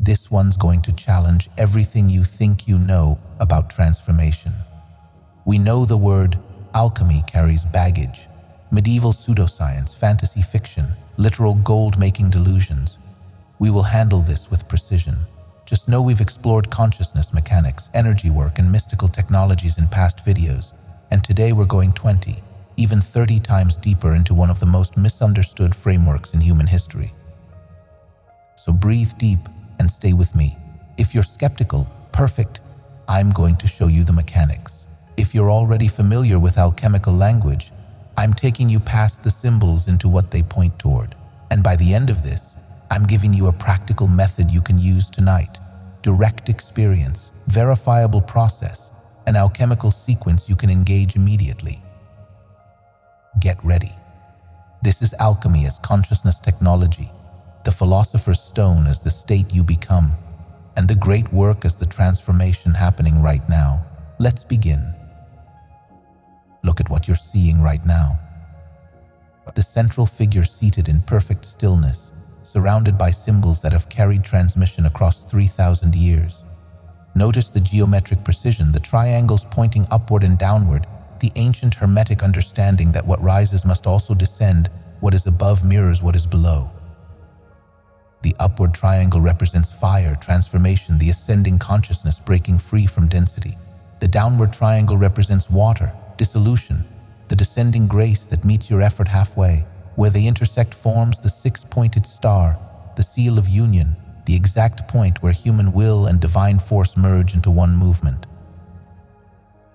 This one's going to challenge everything you think you know about transformation. We know the word alchemy carries baggage, medieval pseudoscience, fantasy fiction, literal gold-making delusions. We will handle this with precision. Just know we've explored consciousness mechanics, energy work, and mystical technologies in past videos, and today we're going 20, even 30 times deeper into one of the most misunderstood frameworks in human history. So breathe deep and stay with me. If you're skeptical, perfect, I'm going to show you the mechanics. If you're already familiar with alchemical language, I'm taking you past the symbols into what they point toward. And by the end of this, I'm giving you a practical method you can use tonight. Direct experience, verifiable process, an alchemical sequence you can engage immediately. Get ready. This is alchemy as consciousness technology, the philosopher's stone as the state you become, and the great work as the transformation happening right now. Let's begin. Look at what you're seeing right now. The central figure seated in perfect stillness, surrounded by symbols that have carried transmission across 3,000 years. Notice the geometric precision, the triangles pointing upward and downward, the ancient Hermetic understanding that what rises must also descend, what is above mirrors what is below. The upward triangle represents fire, transformation, the ascending consciousness breaking free from density. The downward triangle represents water, dissolution, the descending grace that meets your effort halfway. Where they intersect forms the six-pointed star, the seal of union, the exact point where human will and divine force merge into one movement.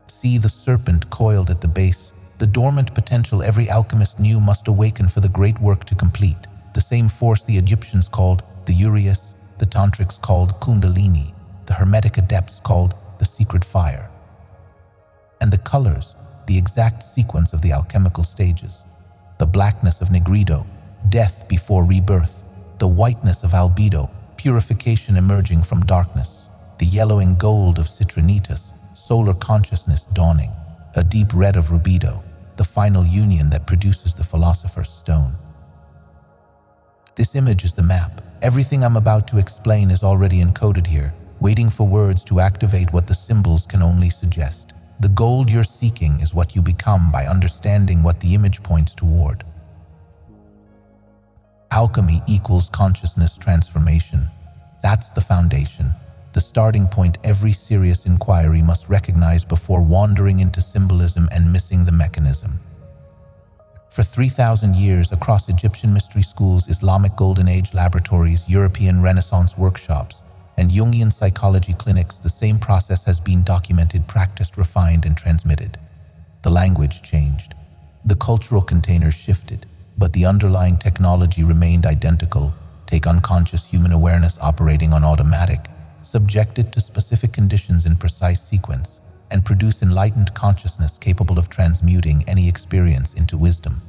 See the serpent coiled at the base, the dormant potential every alchemist knew must awaken for the great work to complete, the same force the Egyptians called the Urius, the Tantrics called Kundalini, the Hermetic adepts called the secret fire. And the colors, the exact sequence of the alchemical stages. The blackness of Nigredo, death before rebirth. The whiteness of Albedo, purification emerging from darkness. The yellowing gold of Citrinitas, solar consciousness dawning. A deep red of Rubedo, the final union that produces the philosopher's stone. This image is the map. Everything I'm about to explain is already encoded here, waiting for words to activate what the symbols can only suggest. The gold you're seeking is what you become by understanding what the image points toward. Alchemy equals consciousness transformation. That's the foundation, the starting point every serious inquiry must recognize before wandering into symbolism and missing the mechanism. For 3,000 years, across Egyptian mystery schools, Islamic Golden Age laboratories, European Renaissance workshops, and Jungian psychology clinics, the same process has been documented, practiced, refined, and transmitted. The language changed. The cultural containers shifted, but the underlying technology remained identical. Take unconscious human awareness operating on automatic, subject it to specific conditions in precise sequence, and produce enlightened consciousness capable of transmuting any experience into wisdom.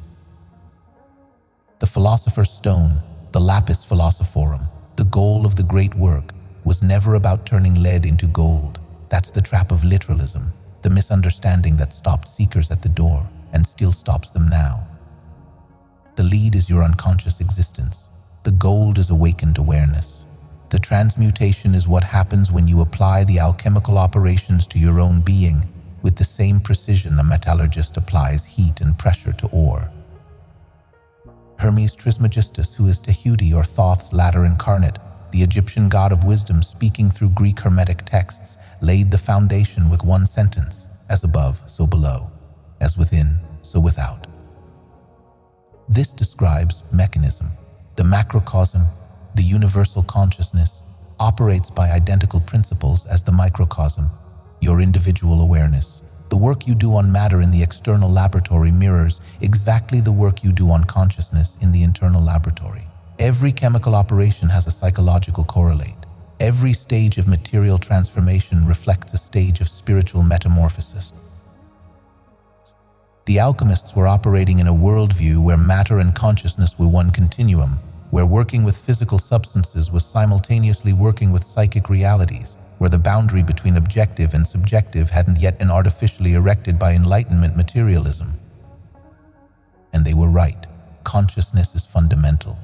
The philosopher's stone, the lapis philosophorum, the goal of the great work, was never about turning lead into gold. That's the trap of literalism, the misunderstanding that stopped seekers at the door and still stops them now. The lead is your unconscious existence. The gold is awakened awareness. The transmutation is what happens when you apply the alchemical operations to your own being with the same precision a metallurgist applies heat and pressure to ore. Hermes Trismegistus, who is Tehuti or Thoth's ladder incarnate, the Egyptian god of wisdom speaking through Greek Hermetic texts, laid the foundation with one sentence: as above, so below, as within, so without. This describes mechanism. The macrocosm, the universal consciousness, operates by identical principles as the microcosm, your individual awareness. The work you do on matter in the external laboratory mirrors exactly the work you do on consciousness in the internal laboratory. Every chemical operation has a psychological correlate. Every stage of material transformation reflects a stage of spiritual metamorphosis. The alchemists were operating in a worldview where matter and consciousness were one continuum, where working with physical substances was simultaneously working with psychic realities, where the boundary between objective and subjective hadn't yet been artificially erected by Enlightenment materialism. And they were right. Consciousness is fundamental.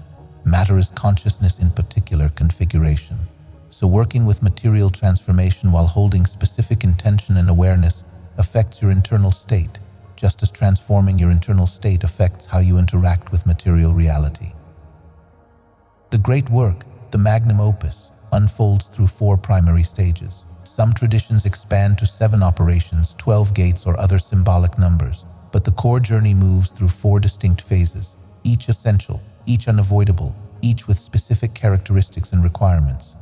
Matter is consciousness in particular configuration. So working with material transformation while holding specific intention and awareness affects your internal state, just as transforming your internal state affects how you interact with material reality. The great work, the magnum opus, unfolds through 4 primary stages. Some traditions expand to 7 operations, 12 gates, or other symbolic numbers, but the core journey moves through 4 distinct phases, each essential, each unavoidable, each with specific characteristics and requirements.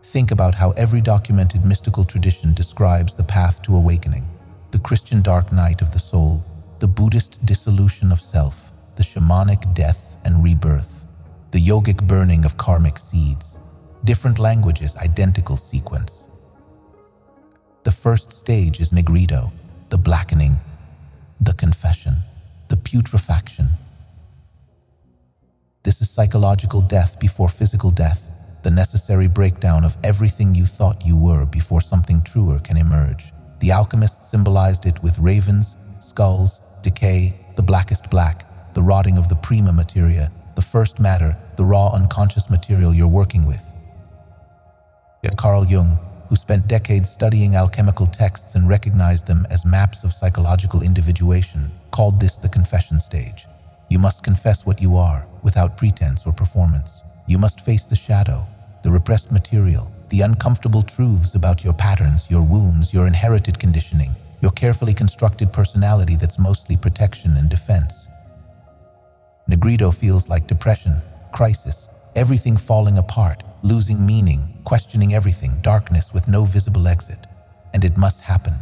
Think about how every documented mystical tradition describes the path to awakening: the Christian dark night of the soul, the Buddhist dissolution of self, the shamanic death and rebirth, the yogic burning of karmic seeds. Different languages, identical sequence. The first stage is Nigredo, the blackening, the confession, the putrefaction. This is psychological death before physical death, the necessary breakdown of everything you thought you were before something truer can emerge. The alchemists symbolized it with ravens, skulls, decay, the blackest black, the rotting of the prima materia, the first matter, the raw unconscious material you're working with. Carl Jung, who spent decades studying alchemical texts and recognized them as maps of psychological individuation, called this the confession stage. You must confess what you are, without pretense or performance. You must face the shadow, the repressed material, the uncomfortable truths about your patterns, your wounds, your inherited conditioning, your carefully constructed personality that's mostly protection and defense. Nigredo feels like depression, crisis, everything falling apart, losing meaning, questioning everything, darkness with no visible exit. And it must happen.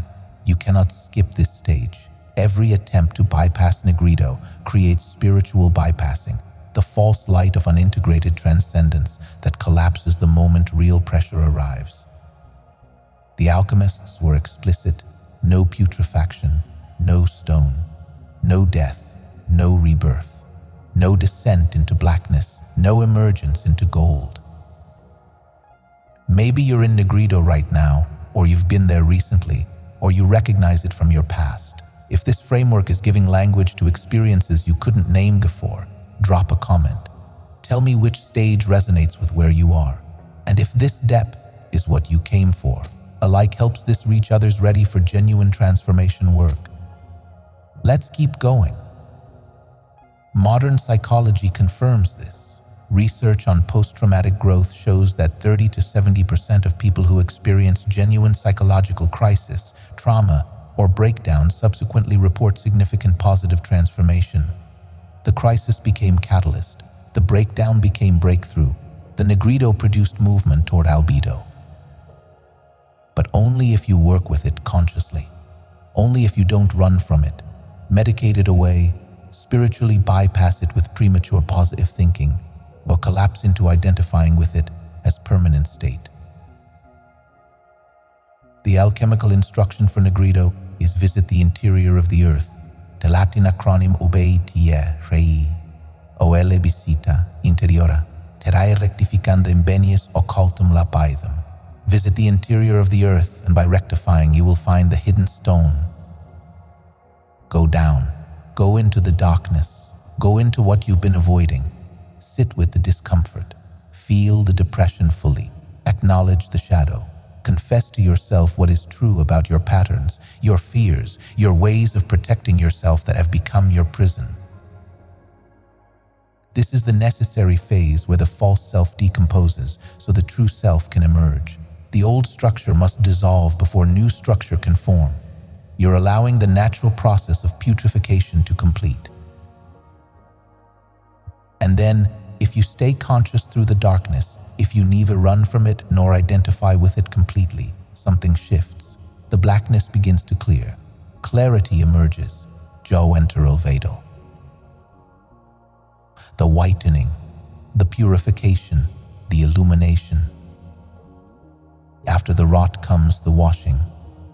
You cannot skip this stage. Every attempt to bypass Nigredo creates spiritual bypassing, the false light of unintegrated transcendence that collapses the moment real pressure arrives. The alchemists were explicit: no putrefaction, no stone, no death, no rebirth, no descent into blackness, no emergence into gold. Maybe you're in Nigredo right now, or you've been there recently, or you recognize it from your past. If this framework is giving language to experiences you couldn't name before, drop a comment. Tell me which stage resonates with where you are. And if this depth is what you came for, a like helps this reach others ready for genuine transformation work. Let's keep going. Modern psychology confirms this. Research on post-traumatic growth shows that 30 to 70% of people who experience genuine psychological crisis, trauma, or breakdown subsequently report significant positive transformation. The crisis became catalyst. The breakdown became breakthrough. The Nigredo produced movement toward Albedo. But only if you work with it consciously. Only if you don't run from it, medicate it away, spiritually bypass it with premature positive thinking, or collapse into identifying with it as permanent state. The alchemical instruction for Nigredo is visit the interior of the earth. The Latin acronym obei tie rei, oele visita interiora, terrae rectificanda imbenius occultum lapidem. Visit the interior of the earth, and by rectifying you will find the hidden stone. Go down, go into the darkness, go into what you've been avoiding. Sit with the discomfort, feel the depression fully, acknowledge the shadow, confess to yourself what is true about your patterns, your fears, your ways of protecting yourself that have become your prison. This is the necessary phase where the false self decomposes so the true self can emerge. The old structure must dissolve before new structure can form. You're allowing the natural process of putrefaction to complete. And then, if you stay conscious through the darkness, if you neither run from it nor identify with it completely, something shifts. The blackness begins to clear. Clarity emerges. Jo enter Albedo. The whitening, the purification, the illumination. After the rot comes the washing.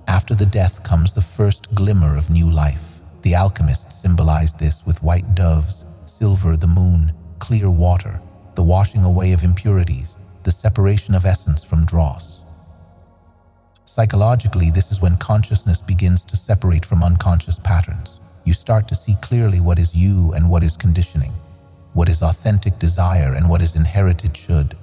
After the death comes the first glimmer of new life. The alchemists symbolized this with white doves, silver, the moon, clear water, the washing away of impurities, the separation of essence from dross. Psychologically, this is when consciousness begins to separate from unconscious patterns. You start to see clearly what is you and what is conditioning, what is authentic desire and what is inherited should.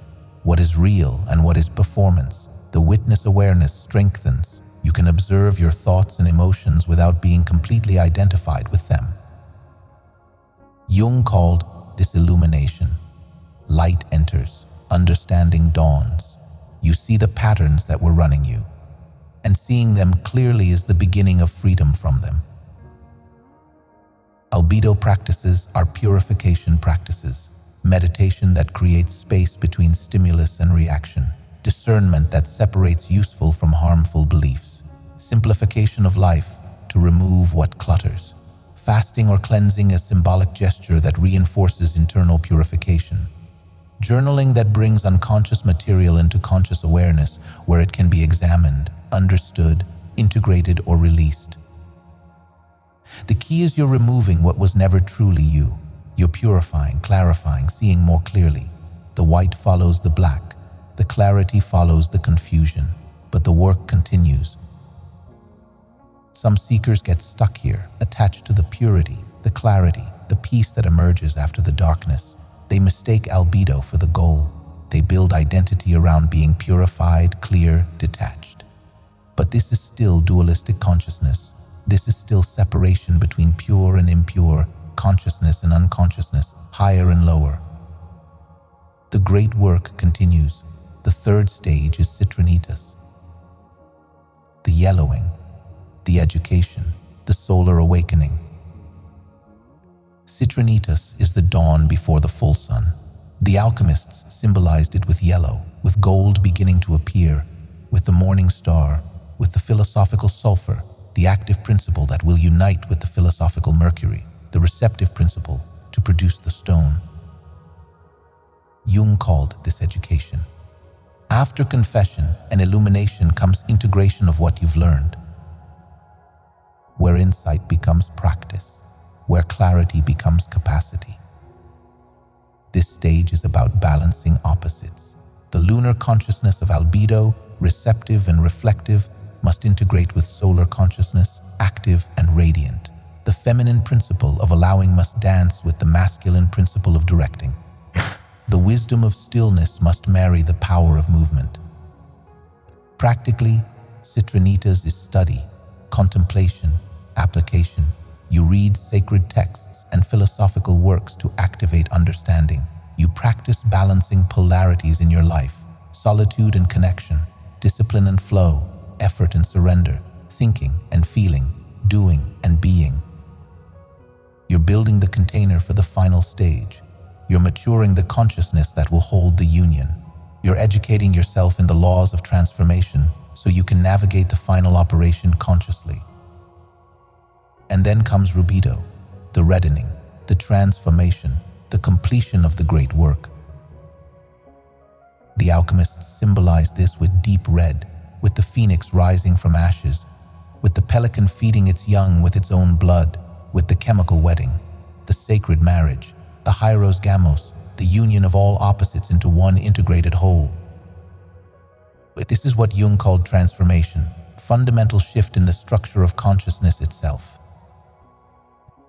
what is real and what is performance. The witness awareness strengthens. You can observe your thoughts and emotions without being completely identified with them. Jung called this illumination. Light enters, understanding dawns. You see the patterns that were running you, and seeing them clearly is the beginning of freedom from them. Albedo practices are purification practices, meditation that creates space between stimulus and reaction, discernment that separates useful from harmful beliefs, simplification of life to remove what clutters, fasting or cleansing a symbolic gesture that reinforces internal purification, journaling that brings unconscious material into conscious awareness where it can be examined, understood, integrated, or released. The key is you're removing what was never truly you. You're purifying, clarifying, seeing more clearly. The white follows the black. The clarity follows the confusion. But the work continues. Some seekers get stuck here, attached to the purity, the clarity, the peace that emerges after the darkness. They mistake albedo for the goal. They build identity around being purified, clear, detached. But this is still dualistic consciousness. This is still separation between pure and impure, consciousness and unconsciousness, higher and lower. The great work continues. The third stage is Citrinitas. The yellowing, the education, the solar awakening. Citrinitas is the dawn before the full sun. The alchemists symbolized it with yellow, with gold beginning to appear, with the morning star, with the philosophical sulfur, the active principle that will unite with the philosophical mercury, the receptive principle to produce the stone. Jung called this education. After confession and illumination comes integration of what you've learned, where insight becomes practice, where clarity becomes capacity. This stage is about balancing opposites. The lunar consciousness of albedo, receptive and reflective, must integrate with solar consciousness, active and radiant. The feminine principle of allowing must dance with the masculine principle of directing. The wisdom of stillness must marry the power of movement. Practically, Citrinitas is study, contemplation, application. You read sacred texts and philosophical works to activate understanding. You practice balancing polarities in your life, solitude and connection, discipline and flow, effort and surrender, thinking and feeling, doing and being. You're building the container for the final stage. You're maturing the consciousness that will hold the union. You're educating yourself in the laws of transformation so you can navigate the final operation consciously. And then comes Rubedo, the reddening, the transformation, the completion of the great work. The alchemists symbolize this with deep red, with the phoenix rising from ashes, with the pelican feeding its young with its own blood, with the chemical wedding, the sacred marriage, the hieros gamos, the union of all opposites into one integrated whole. This is what Jung called transformation, fundamental shift in the structure of consciousness itself.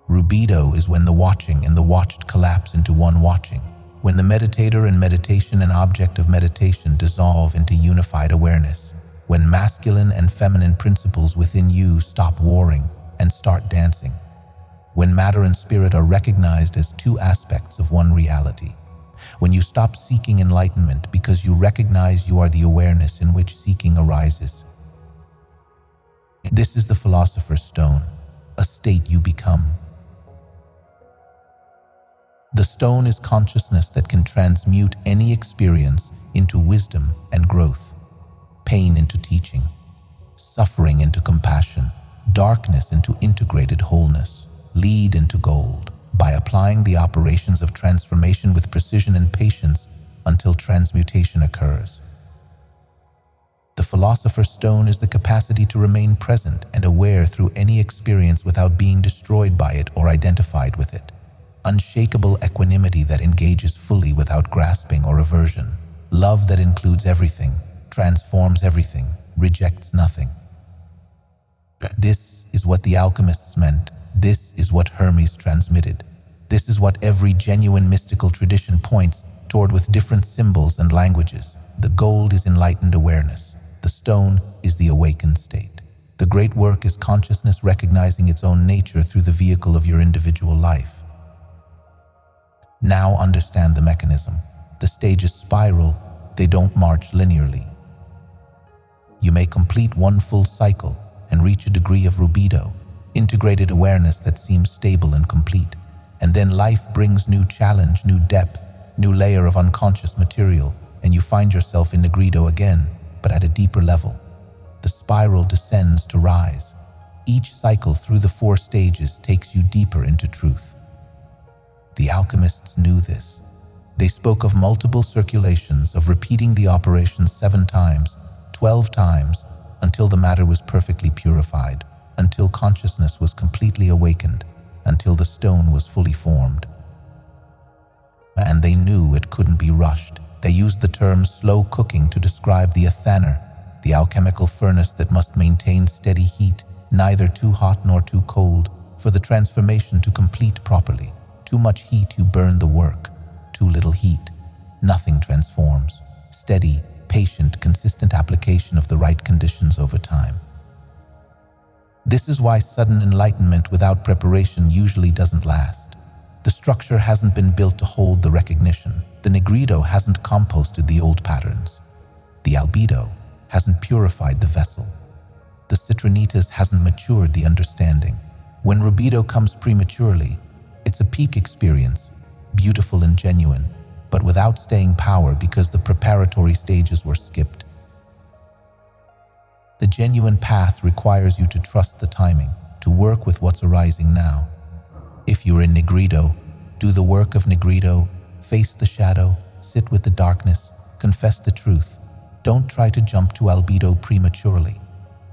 Rubedo is when the watching and the watched collapse into one watching, when the meditator and meditation and object of meditation dissolve into unified awareness, when masculine and feminine principles within you stop warring and start dancing, when matter and spirit are recognized as two aspects of one reality, when you stop seeking enlightenment because you recognize you are the awareness in which seeking arises. This is the philosopher's stone, a state you become. The stone is consciousness that can transmute any experience into wisdom and growth, pain into teaching, suffering into compassion, darkness into integrated wholeness, lead into gold, by applying the operations of transformation with precision and patience until transmutation occurs. The philosopher's stone is the capacity to remain present and aware through any experience without being destroyed by it or identified with it. Unshakable equanimity that engages fully without grasping or aversion. Love that includes everything, transforms everything, rejects nothing. This is what the alchemists meant. This is what Hermes transmitted. This is what every genuine mystical tradition points stored with different symbols and languages. The gold is enlightened awareness. The stone is the awakened state. The great work is consciousness recognizing its own nature through the vehicle of your individual life. Now understand the mechanism. The stages spiral, they don't march linearly. You may complete one full cycle and reach a degree of Rubedo, integrated awareness that seems stable and complete. And then life brings new challenge, new depth, new layer of unconscious material, and you find yourself in Nigredo again, but at a deeper level. The spiral descends to rise. Each cycle through the 4 stages takes you deeper into truth. The alchemists knew this. They spoke of multiple circulations, of repeating the operation 7 times, 12 times, until the matter was perfectly purified, until consciousness was completely awakened, until the stone was fully formed. And they knew it couldn't be rushed. They used the term slow cooking to describe the athaner, the alchemical furnace that must maintain steady heat, neither too hot nor too cold, for the transformation to complete properly. Too much heat, you burn the work. Too little heat, nothing transforms. Steady, patient, consistent application of the right conditions over time. This is why sudden enlightenment without preparation usually doesn't last. The structure hasn't been built to hold the recognition. The Nigredo hasn't composted the old patterns. The Albedo hasn't purified the vessel. The Citrinitas hasn't matured the understanding. When Rubedo comes prematurely, it's a peak experience, beautiful and genuine, but without staying power because the preparatory stages were skipped. The genuine path requires you to trust the timing, to work with what's arising now. If you're in Nigredo, do the work of Nigredo, face the shadow, sit with the darkness, confess the truth. Don't try to jump to Albedo prematurely.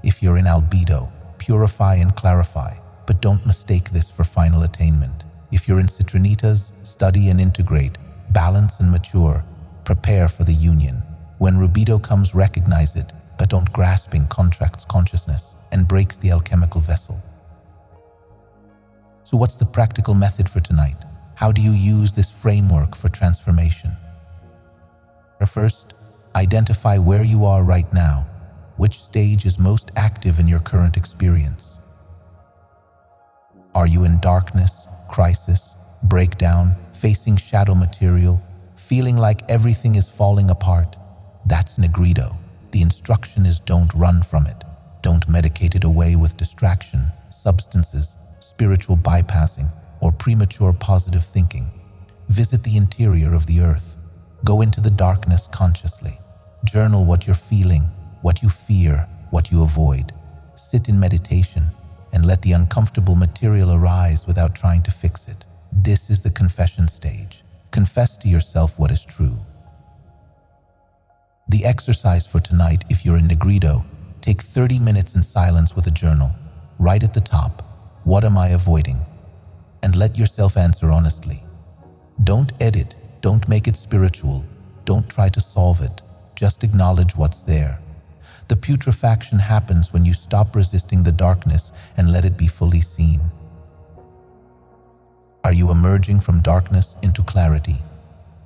If you're in Albedo, purify and clarify, but don't mistake this for final attainment. If you're in Citrinitas, study and integrate, balance and mature, prepare for the union. When Rubedo comes, recognize it, but don't grasping contracts consciousness and breaks the alchemical vessel. So what's the practical method for tonight? How do you use this framework for transformation? First, identify where you are right now. Which stage is most active in your current experience? Are you in darkness, crisis, breakdown, facing shadow material, feeling like everything is falling apart? That's Nigredo. The instruction is don't run from it. Don't medicate it away with distraction, substances, spiritual bypassing, or premature positive thinking. Visit the interior of the earth. Go into the darkness consciously. Journal what you're feeling, what you fear, what you avoid. Sit in meditation and let the uncomfortable material arise without trying to fix it. This is the confession stage. Confess to yourself what is true. The exercise for tonight, if you're in Nigredo, take 30 minutes in silence with a journal. Write at the top, what am I avoiding? And let yourself answer honestly. Don't edit, don't make it spiritual, don't try to solve it, just acknowledge what's there. The putrefaction happens when you stop resisting the darkness and let it be fully seen. Are you emerging from darkness into clarity?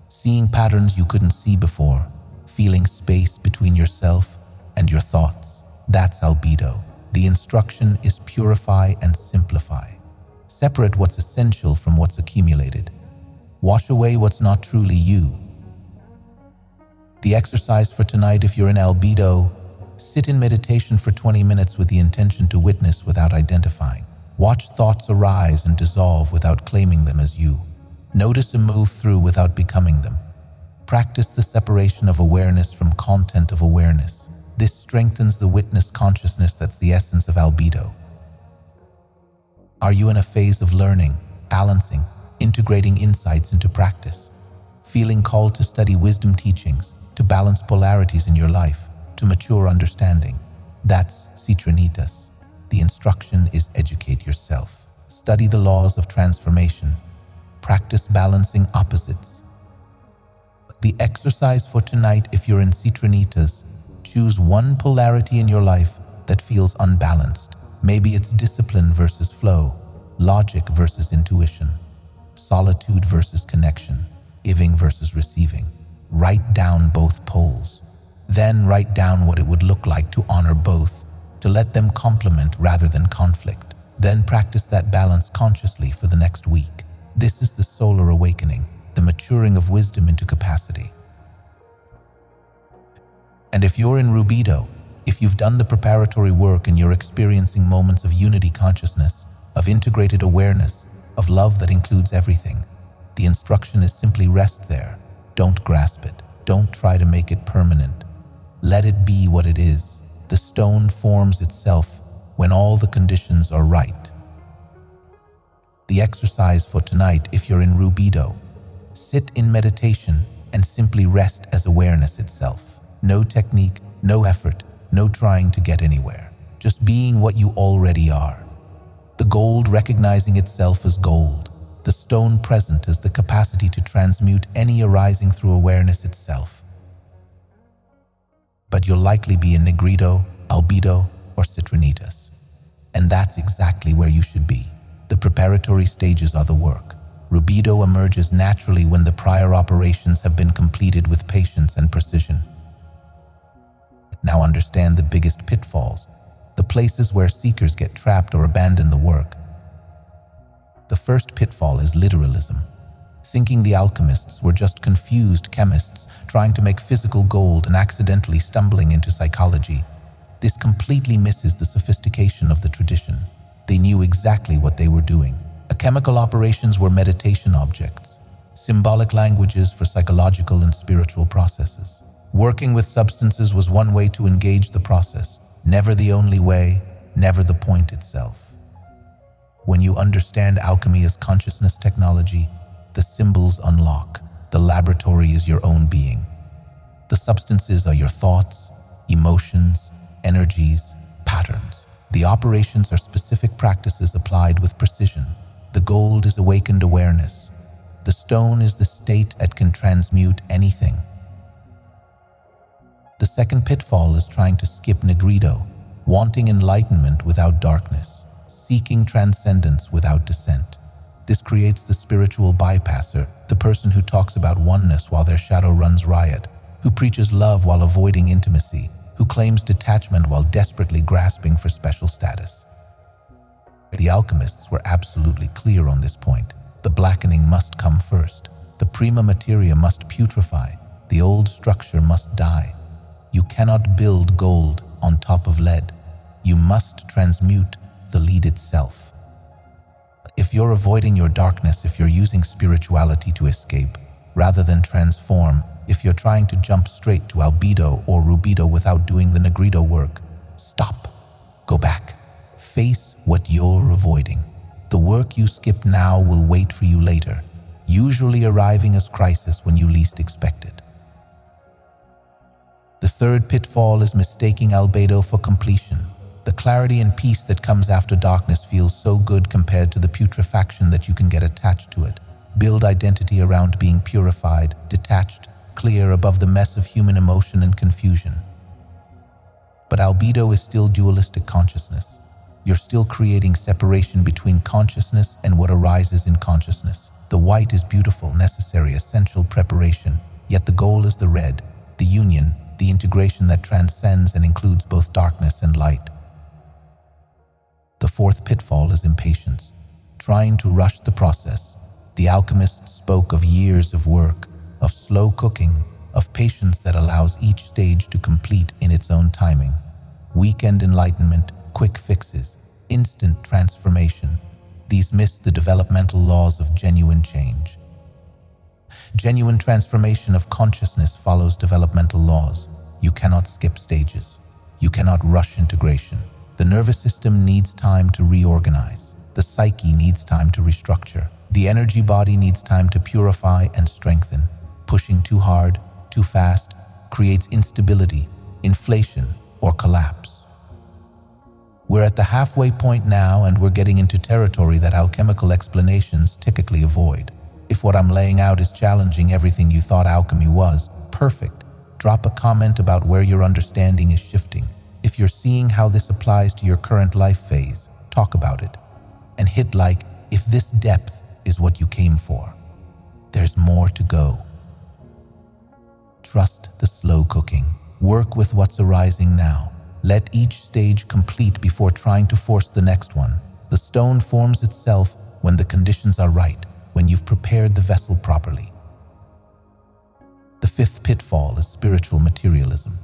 Seeing patterns you couldn't see before, feeling space between yourself and your thoughts. That's Albedo. The instruction is purify and simplify. Separate what's essential from what's accumulated. Wash away what's not truly you. The exercise for tonight, if you're in Albedo, sit in meditation for 20 minutes with the intention to witness without identifying. Watch thoughts arise and dissolve without claiming them as you. Notice and move through without becoming them. Practice the separation of awareness from content of awareness. This strengthens the witness consciousness that's the essence of Albedo. Are you in a phase of learning, balancing, integrating insights into practice? Feeling called to study wisdom teachings, to balance polarities in your life, to mature understanding? That's Citrinitas. The instruction is educate yourself. Study the laws of transformation. Practice balancing opposites. The exercise for tonight, if you're in Citrinitas, choose one polarity in your life that feels unbalanced. Maybe it's discipline versus flow, logic versus intuition, solitude versus connection. giving versus receiving. Write down both poles. Then write down what it would look like to honor both, to let them complement rather than conflict. Then practice that balance consciously for the next week. This is the solar awakening, the maturing of wisdom into capacity. And if you're in Rubedo, if you've done the preparatory work and you're experiencing moments of unity consciousness, of integrated awareness, of love that includes everything, the instruction is simply rest there. Don't grasp it. Don't try to make it permanent. Let it be what it is. The stone forms itself when all the conditions are right. The exercise for tonight, if you're in Rubedo, sit in meditation and simply rest as awareness itself. No technique, no effort, no trying to get anywhere. Just being what you already are. The gold recognizing itself as gold. The stone present as the capacity to transmute any arising through awareness itself. But you'll likely be in Nigredo, Albedo, or Citrinitas. And that's exactly where you should be. The preparatory stages are the work. Rubedo emerges naturally when the prior operations have been completed with patience and precision. Now understand the biggest pitfalls, the places where seekers get trapped or abandon the work. The first pitfall is literalism, thinking the alchemists were just confused chemists trying to make physical gold and accidentally stumbling into psychology. This completely misses the sophistication of the tradition. They knew exactly what they were doing. Alchemical operations were meditation objects, symbolic languages for psychological and spiritual processes. Working with substances was one way to engage the process, never the only way, never the point itself. When you understand alchemy as consciousness technology, the symbols unlock. The laboratory is your own being. The substances are your thoughts, emotions, energies, patterns. The operations are specific practices applied with precision. The gold is awakened awareness. The stone is the state that can transmute anything. The second pitfall is trying to skip Nigredo, wanting enlightenment without darkness, seeking transcendence without descent. This creates the spiritual bypasser, the person who talks about oneness while their shadow runs riot, who preaches love while avoiding intimacy, who claims detachment while desperately grasping for special status. The alchemists were absolutely clear on this point. The blackening must come first. The prima materia must putrefy. The old structure must die. You cannot build gold on top of lead. You must transmute the lead itself. If you're avoiding your darkness, if you're using spirituality to escape, rather than transform, if you're trying to jump straight to Albedo or Rubedo without doing the Nigredo work, stop. Go back. Face what you're avoiding. The work you skip now will wait for you later, usually arriving as crisis when you least expect it. The third pitfall is mistaking Albedo for completion. The clarity and peace that comes after darkness feels so good compared to the putrefaction that you can get attached to it. Build identity around being purified, detached, clear above the mess of human emotion and confusion. But Albedo is still dualistic consciousness. You're still creating separation between consciousness and what arises in consciousness. The white is beautiful, necessary, essential preparation, yet the goal is the red, the union, the integration that transcends and includes both darkness and light. The fourth pitfall is impatience, trying to rush the process. The alchemists spoke of years of work, of slow cooking, of patience that allows each stage to complete in its own timing. Weekend enlightenment, quick fixes, instant transformation. These miss the developmental laws of genuine change. Genuine transformation of consciousness follows developmental laws. You cannot skip stages. You cannot rush integration. The nervous system needs time to reorganize. The psyche needs time to restructure. The energy body needs time to purify and strengthen. Pushing too hard, too fast, creates instability, inflation, or collapse. We're at the halfway point now, and we're getting into territory that alchemical explanations typically avoid. If what I'm laying out is challenging everything you thought alchemy was, perfect. Drop a comment about where your understanding is shifting. If you're seeing how this applies to your current life phase, talk about it. And hit like if this depth is what you came for. There's more to go. Trust the slow cooking. Work with what's arising now. Let each stage complete before trying to force the next one. The stone forms itself when the conditions are right, when you've prepared the vessel properly. The fifth pitfall is spiritual materialism.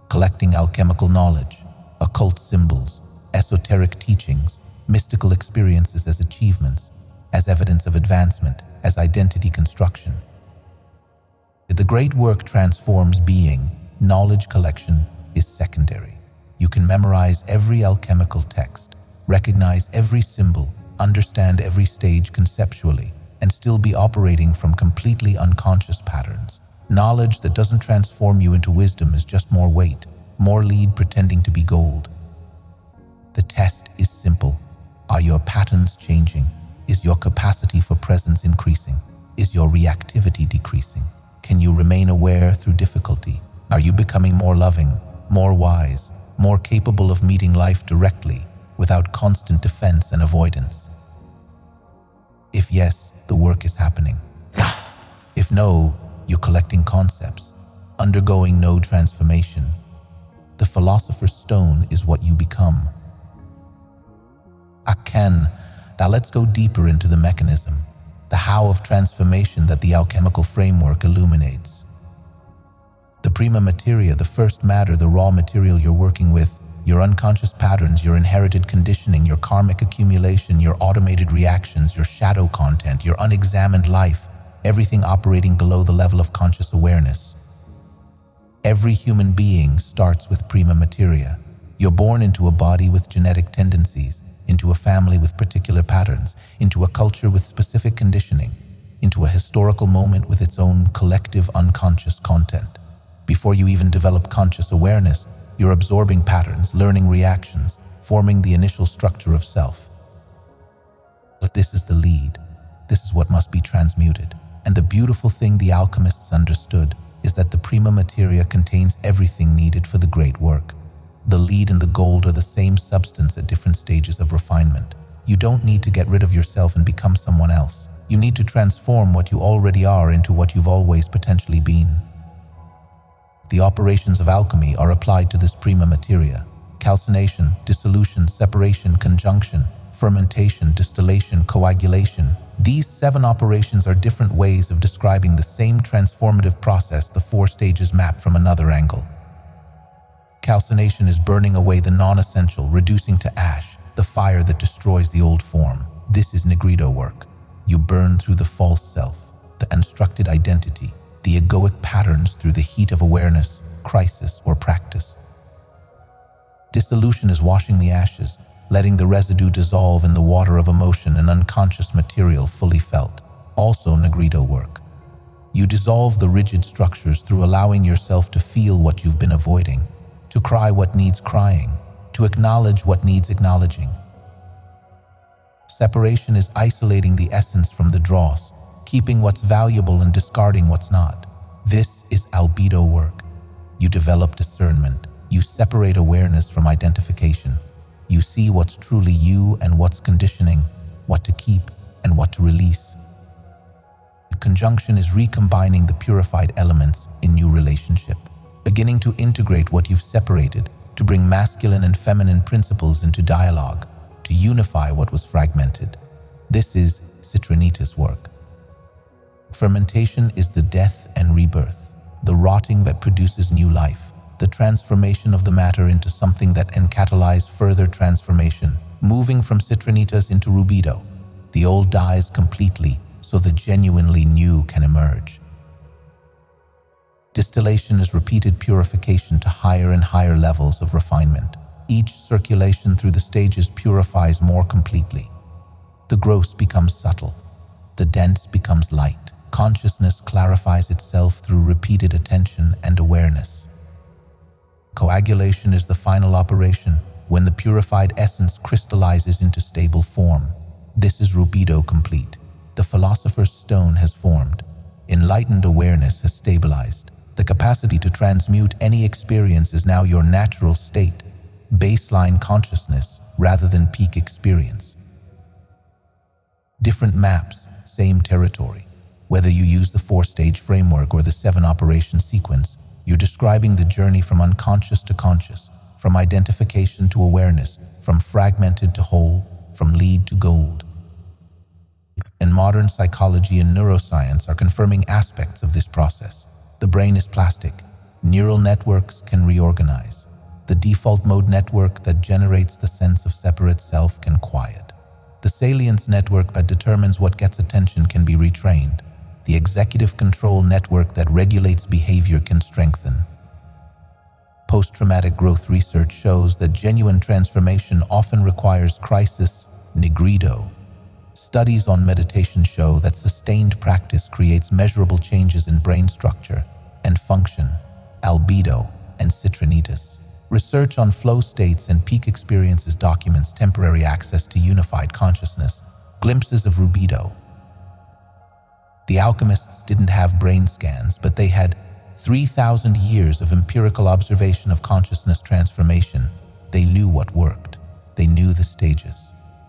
Collecting alchemical knowledge, occult symbols, esoteric teachings, mystical experiences as achievements, as evidence of advancement, as identity construction. The great work transforms being. Knowledge collection is secondary. You can memorize every alchemical text, recognize every symbol, understand every stage conceptually, and still be operating from completely unconscious patterns. Knowledge that doesn't transform you into wisdom is just more weight, more lead pretending to be gold. The test is simple. Are your patterns changing? Is your capacity for presence increasing? Is your reactivity decreasing? Can you remain aware through difficulty? Are you becoming more loving, more wise, more capable of meeting life directly without constant defense and avoidance? If yes, the work is happening. If no, you're collecting concepts, undergoing no transformation. The philosopher's stone is what you become. Aken. Now let's go deeper into the mechanism, the how of transformation that the alchemical framework illuminates. The prima materia, the first matter, the raw material you're working with, your unconscious patterns, your inherited conditioning, your karmic accumulation, your automated reactions, your shadow content, your unexamined life, everything operating below the level of conscious awareness. Every human being starts with prima materia. You're born into a body with genetic tendencies, into a family with particular patterns, into a culture with specific conditioning, into a historical moment with its own collective unconscious content. Before you even develop conscious awareness, you're absorbing patterns, learning reactions, forming the initial structure of self. But this is the lead. This is what must be transmuted. And the beautiful thing the alchemists understood is that the prima materia contains everything needed for the great work. The lead and the gold are the same substance at different stages of refinement. You don't need to get rid of yourself and become someone else. You need to transform what you already are into what you've always potentially been. The operations of alchemy are applied to this prima materia: calcination, dissolution, separation, conjunction, fermentation, distillation, coagulation. These 7 operations are different ways of describing the same transformative process the 4 stages map from another angle. Calcination is burning away the non-essential, reducing to ash, the fire that destroys the old form. This is Nigredo work. You burn through the false self, the unstructured identity, the egoic patterns through the heat of awareness, crisis, or practice. Dissolution is washing the ashes, letting the residue dissolve in the water of emotion and unconscious material fully felt. Also Nigredo work. You dissolve the rigid structures through allowing yourself to feel what you've been avoiding, to cry what needs crying, to acknowledge what needs acknowledging. Separation is isolating the essence from the dross, keeping what's valuable and discarding what's not. This is Albedo work. You develop discernment. You separate awareness from identification. You see what's truly you and what's conditioning, what to keep and what to release. Conjunction is recombining the purified elements in new relationship, beginning to integrate what you've separated, to bring masculine and feminine principles into dialogue, to unify what was fragmented. This is Citrinitas work. Fermentation is the death and rebirth, the rotting that produces new life, the transformation of the matter into something that can catalyze further transformation, moving from Citrinitas into Rubedo. The old dies completely so the genuinely new can emerge. Distillation is repeated purification to higher and higher levels of refinement. Each circulation through the stages purifies more completely. The gross becomes subtle. The dense becomes light. Consciousness clarifies itself through repeated attention and awareness. Coagulation is the final operation, when the purified essence crystallizes into stable form. This is Rubedo complete. The philosopher's stone has formed. Enlightened awareness has stabilized. The capacity to transmute any experience is now your natural state, baseline consciousness rather than peak experience. Different maps, same territory. Whether you use the 4-stage framework or the 7-operation sequence, you're describing the journey from unconscious to conscious, from identification to awareness, from fragmented to whole, from lead to gold. And modern psychology and neuroscience are confirming aspects of this process. The brain is plastic. Neural networks can reorganize. The default mode network that generates the sense of separate self can quiet. The salience network that determines what gets attention can be retrained. The executive control network that regulates behavior can strengthen. Post-traumatic growth research shows that genuine transformation often requires crisis, Nigredo. Studies on meditation show that sustained practice creates measurable changes in brain structure and function, Albedo and Citrinitas. Research on flow states and peak experiences documents temporary access to unified consciousness, glimpses of Rubedo. The alchemists didn't have brain scans, but they had 3,000 years of empirical observation of consciousness transformation. They knew what worked. They knew the stages.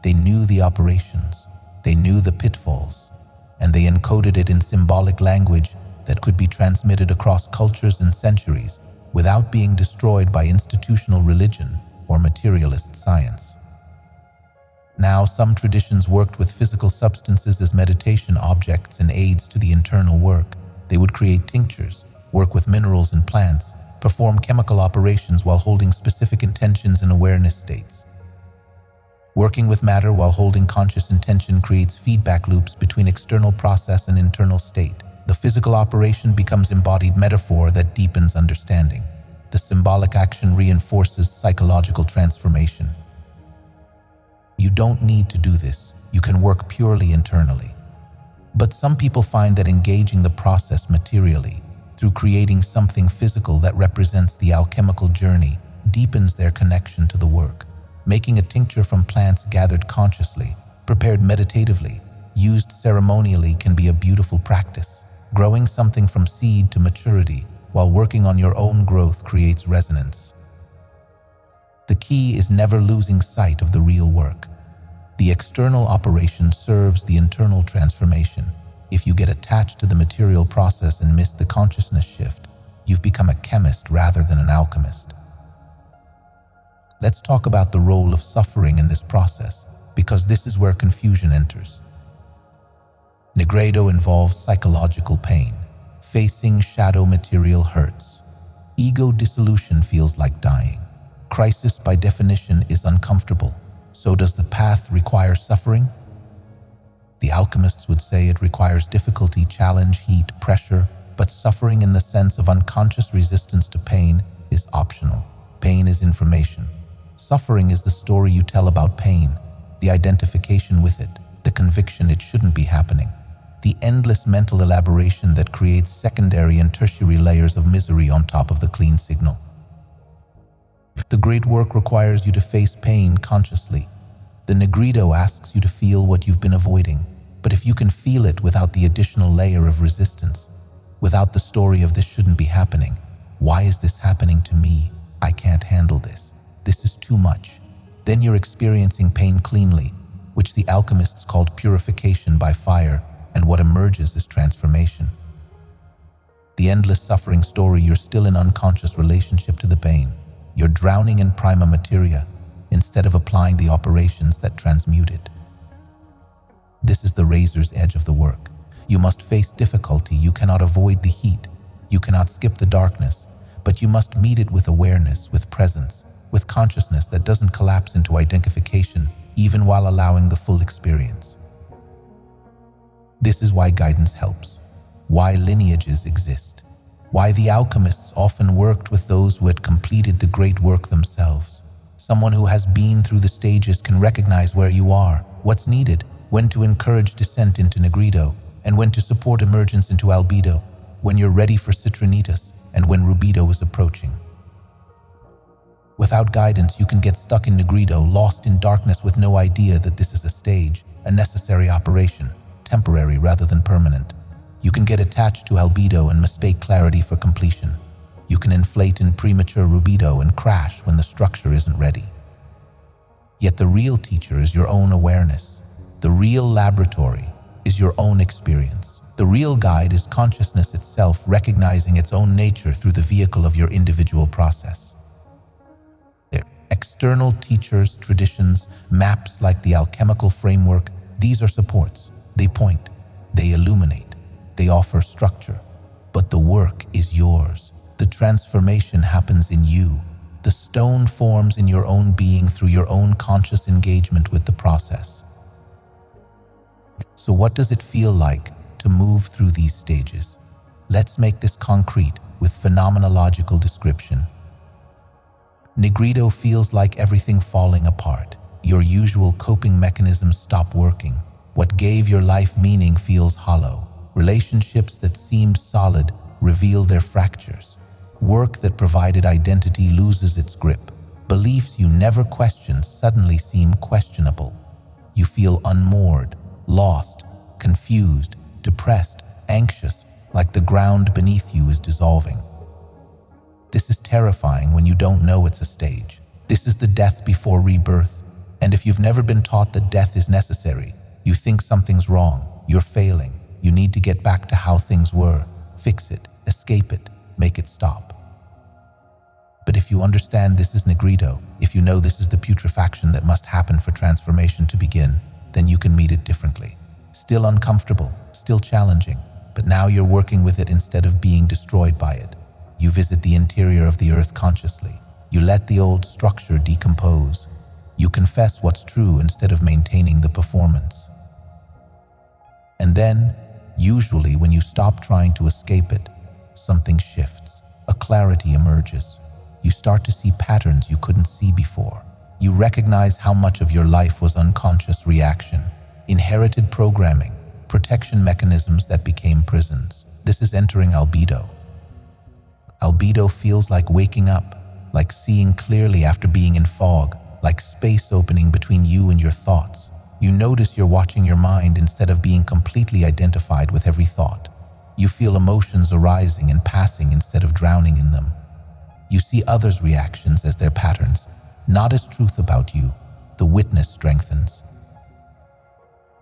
They knew the operations. They knew the pitfalls. And they encoded it in symbolic language that could be transmitted across cultures and centuries without being destroyed by institutional religion or materialist science. Now, some traditions worked with physical substances as meditation objects and aids to the internal work. They would create tinctures, work with minerals and plants, perform chemical operations while holding specific intentions and awareness states. Working with matter while holding conscious intention creates feedback loops between external process and internal state. The physical operation becomes embodied metaphor that deepens understanding. The symbolic action reinforces psychological transformation. You don't need to do this. You can work purely internally. But some people find that engaging the process materially, through creating something physical that represents the alchemical journey, deepens their connection to the work. Making a tincture from plants gathered consciously, prepared meditatively, used ceremonially can be a beautiful practice. Growing something from seed to maturity while working on your own growth creates resonance. The key is never losing sight of the real work. The external operation serves the internal transformation. If you get attached to the material process and miss the consciousness shift, you've become a chemist rather than an alchemist. Let's talk about the role of suffering in this process, because this is where confusion enters. Nigredo involves psychological pain. Facing shadow material hurts. Ego dissolution feels like dying. Crisis, by definition, is uncomfortable. So does the path require suffering? The alchemists would say it requires difficulty, challenge, heat, pressure, but suffering in the sense of unconscious resistance to pain is optional. Pain is information. Suffering is the story you tell about pain, the identification with it, the conviction it shouldn't be happening, the endless mental elaboration that creates secondary and tertiary layers of misery on top of the clean signal. The great work requires you to face pain consciously. The Nigredo asks you to feel what you've been avoiding, but if you can feel it without the additional layer of resistance, without the story of this shouldn't be happening, why is this happening to me? I can't handle this. This is too much. Then you're experiencing pain cleanly, which the alchemists called purification by fire, and what emerges is transformation. The endless suffering story, you're still in unconscious relationship to the pain. You're drowning in prima materia instead of applying the operations that transmute it. This is the razor's edge of the work. You must face difficulty. You cannot avoid the heat. You cannot skip the darkness, but you must meet it with awareness, with presence, with consciousness that doesn't collapse into identification, even while allowing the full experience. This is why guidance helps, why lineages exist, why the alchemists often worked with those who had completed the great work themselves. Someone who has been through the stages can recognize where you are, what's needed, when to encourage descent into Nigredo, and when to support emergence into Albedo, when you're ready for Citrinitas, and when Rubedo is approaching. Without guidance, you can get stuck in Nigredo, lost in darkness with no idea that this is a stage, a necessary operation, temporary rather than permanent. You can get attached to Albedo and mistake clarity for completion. You can inflate in premature Rubedo and crash when the structure isn't ready. Yet the real teacher is your own awareness. The real laboratory is your own experience. The real guide is consciousness itself recognizing its own nature through the vehicle of your individual process. External teachers, traditions, maps like the alchemical framework, these are supports. They point, they illuminate, they offer structure. But the work is yours. The transformation happens in you. The stone forms in your own being through your own conscious engagement with the process. So what does it feel like to move through these stages? Let's make this concrete with phenomenological description. Nigredo feels like everything falling apart. Your usual coping mechanisms stop working. What gave your life meaning feels hollow. Relationships that seemed solid reveal their fractures. Work that provided identity loses its grip. Beliefs you never questioned suddenly seem questionable. You feel unmoored, lost, confused, depressed, anxious, like the ground beneath you is dissolving. This is terrifying when you don't know it's a stage. This is the death before rebirth. And if you've never been taught that death is necessary, you think something's wrong, you're failing, you need to get back to how things were, fix it, escape it, make it stop. But if you understand this is Nigredo, if you know this is the putrefaction that must happen for transformation to begin, then you can meet it differently. Still uncomfortable, still challenging, but now you're working with it instead of being destroyed by it. You visit the interior of the earth consciously. You let the old structure decompose. You confess what's true instead of maintaining the performance. And then, usually when you stop trying to escape it, something shifts. A clarity emerges. You start to see patterns you couldn't see before. You recognize how much of your life was unconscious reaction, inherited programming, protection mechanisms that became prisons. This is entering Albedo. Albedo feels like waking up, like seeing clearly after being in fog, like space opening between you and your thoughts. You notice you're watching your mind instead of being completely identified with every thought. You feel emotions arising and passing instead of drowning in them. You see others' reactions as their patterns, not as truth about you. The witness strengthens.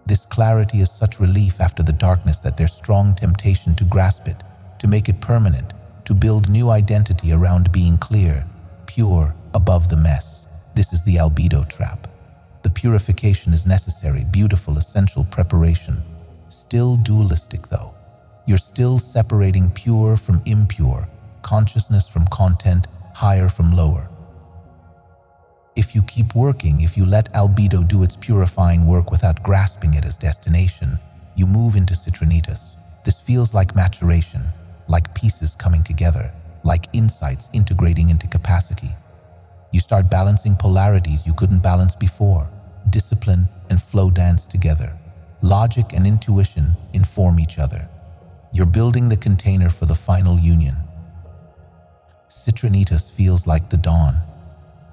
This clarity is such relief after the darkness that there's strong temptation to grasp it, to make it permanent, to build new identity around being clear, pure, above the mess. This is the Albedo trap. The purification is necessary, beautiful, essential preparation. Still dualistic though. You're still separating pure from impure, consciousness from content, higher from lower. If you keep working, if you let Albedo do its purifying work without grasping it as destination, you move into Citrinitas. This feels like maturation, like pieces coming together, like insights integrating into capacity. You start balancing polarities you couldn't balance before. Discipline and flow dance together. Logic and intuition inform each other. You're building the container for the final union. Citrinitas feels like the dawn.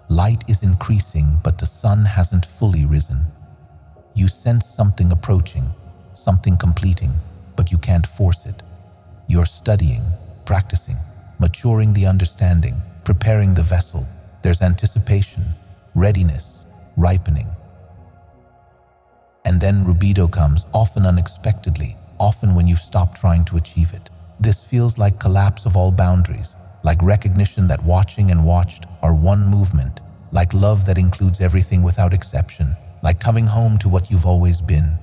Light is increasing, but the sun hasn't fully risen. You sense something approaching, something completing, but you can't force it. You're studying, practicing, maturing the understanding, preparing the vessel. There's anticipation, readiness, ripening. And then Rubedo comes, often unexpectedly, often when you've stopped trying to achieve it. This feels like collapse of all boundaries, like recognition that watching and watched are one movement, like love that includes everything without exception, like coming home to what you've always been.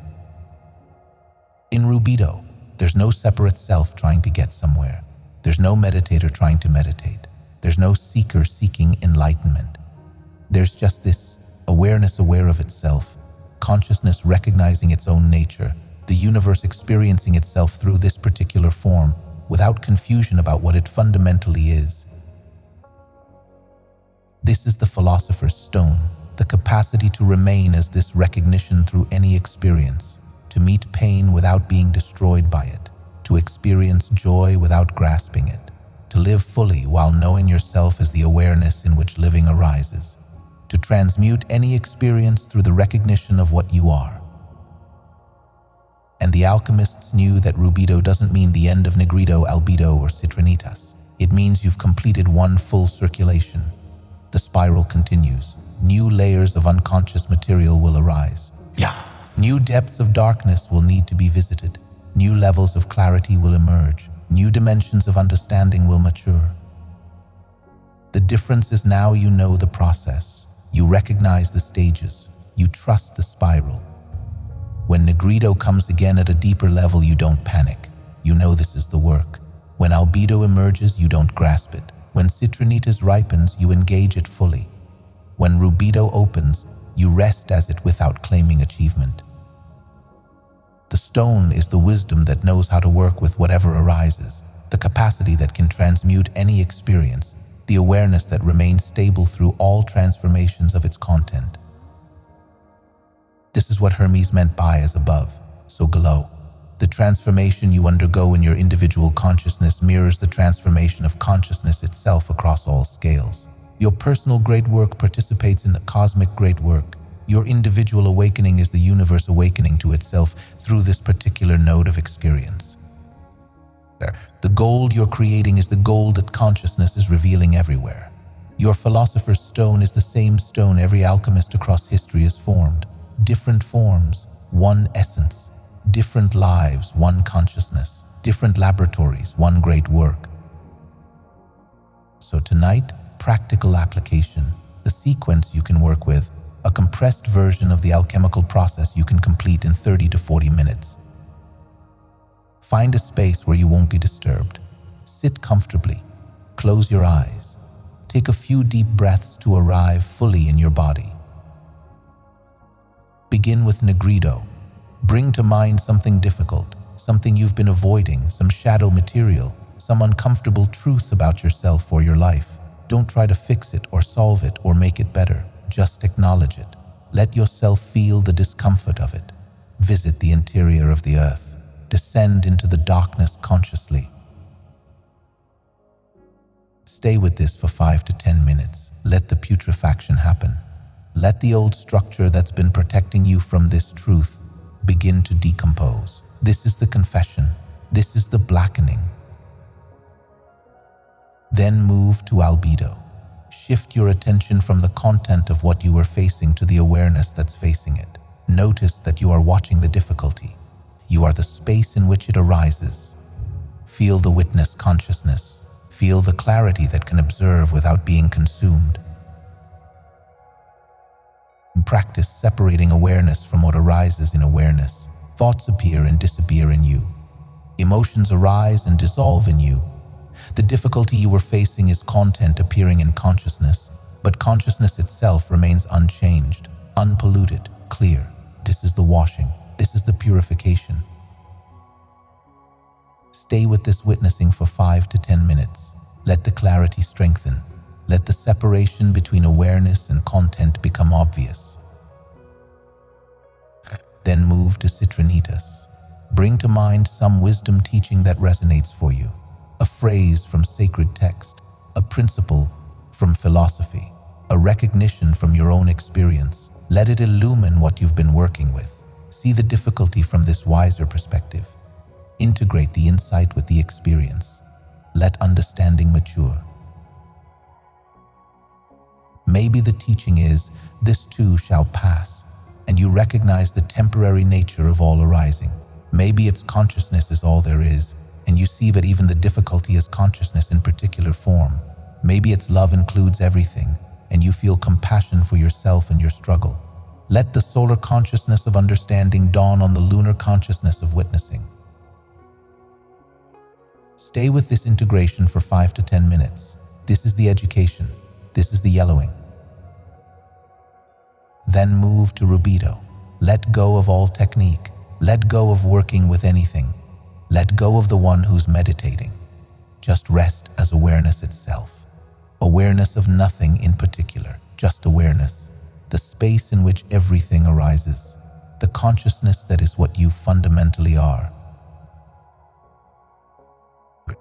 In Rubedo, there's no separate self trying to get somewhere. There's no meditator trying to meditate. There's no seeker seeking enlightenment. There's just this awareness aware of itself, consciousness recognizing its own nature, the universe experiencing itself through this particular form, without confusion about what it fundamentally is. This is the philosopher's stone, the capacity to remain as this recognition through any experience, to meet pain without being destroyed by it, to experience joy without grasping it, to live fully while knowing yourself as the awareness in which living arises, to transmute any experience through the recognition of what you are. And the alchemists knew that Rubedo doesn't mean the end of Nigredo, Albedo, or Citrinitas. It means you've completed one full circulation. The spiral continues. New layers of unconscious material will arise. New depths of darkness will need to be visited. New levels of clarity will emerge. New dimensions of understanding will mature. The difference is now you know the process. You recognize the stages. You trust the spiral. When Nigredo comes again at a deeper level, you don't panic. You know this is the work. When Albedo emerges, you don't grasp it. When Citrinitas ripens, you engage it fully. When Rubedo opens, you rest as it without claiming achievement. The stone is the wisdom that knows how to work with whatever arises, the capacity that can transmute any experience, the awareness that remains stable through all transformations of its content. This is what Hermes meant by as above, so below. The transformation you undergo in your individual consciousness mirrors the transformation of consciousness itself across all scales. Your personal great work participates in the cosmic great work. Your individual awakening is the universe awakening to itself through this particular node of experience. The gold you're creating is the gold that consciousness is revealing everywhere. Your philosopher's stone is the same stone every alchemist across history has formed. Different forms, one essence. Different lives, one consciousness. Different laboratories, one great work. So tonight, practical application, the sequence you can work with, a compressed version of the alchemical process you can complete in 30 to 40 minutes. Find a space where you won't be disturbed. Sit comfortably. Close your eyes. Take a few deep breaths to arrive fully in your body. Begin with Nigredo. Bring to mind something difficult, something you've been avoiding, some shadow material, some uncomfortable truth about yourself or your life. Don't try to fix it or solve it or make it better. Just acknowledge it. Let yourself feel the discomfort of it. Visit the interior of the earth. Descend into the darkness consciously. Stay with this for 5 to 10 minutes. Let the putrefaction happen. Let the old structure that's been protecting you from this truth begin to decompose. This is the confession. This is the blackening. Then move to Albedo. Shift your attention from the content of what you are facing to the awareness that's facing it. Notice that you are watching the difficulty. You are the space in which it arises. Feel the witness consciousness. Feel the clarity that can observe without being consumed. Practice separating awareness from what arises in awareness. Thoughts appear and disappear in you. Emotions arise and dissolve in you. The difficulty you are facing is content appearing in consciousness, but consciousness itself remains unchanged, unpolluted, clear. This is the washing. This is the purification. Stay with this witnessing for 5 to 10 minutes. Let the clarity strengthen. Let the separation between awareness and content become obvious. Then move to Citrinitas. Bring to mind some wisdom teaching that resonates for you. A phrase from sacred text, a principle from philosophy, a recognition from your own experience. Let it illumine what you've been working with. See the difficulty from this wiser perspective. Integrate the insight with the experience. Let understanding mature. Maybe the teaching is, this too shall pass, and you recognize the temporary nature of all arising. Maybe its consciousness is all there is, and you see that even the difficulty is consciousness in particular form. Maybe its love includes everything, and you feel compassion for yourself and your struggle. Let the solar consciousness of understanding dawn on the lunar consciousness of witnessing. Stay with this integration for 5 to 10 minutes. This is the education. This is the yellowing. Then move to Rubedo. Let go of all technique. Let go of working with anything. Let go of the one who's meditating. Just rest as awareness itself. Awareness of nothing in particular, just awareness. The space in which everything arises. The consciousness that is what you fundamentally are.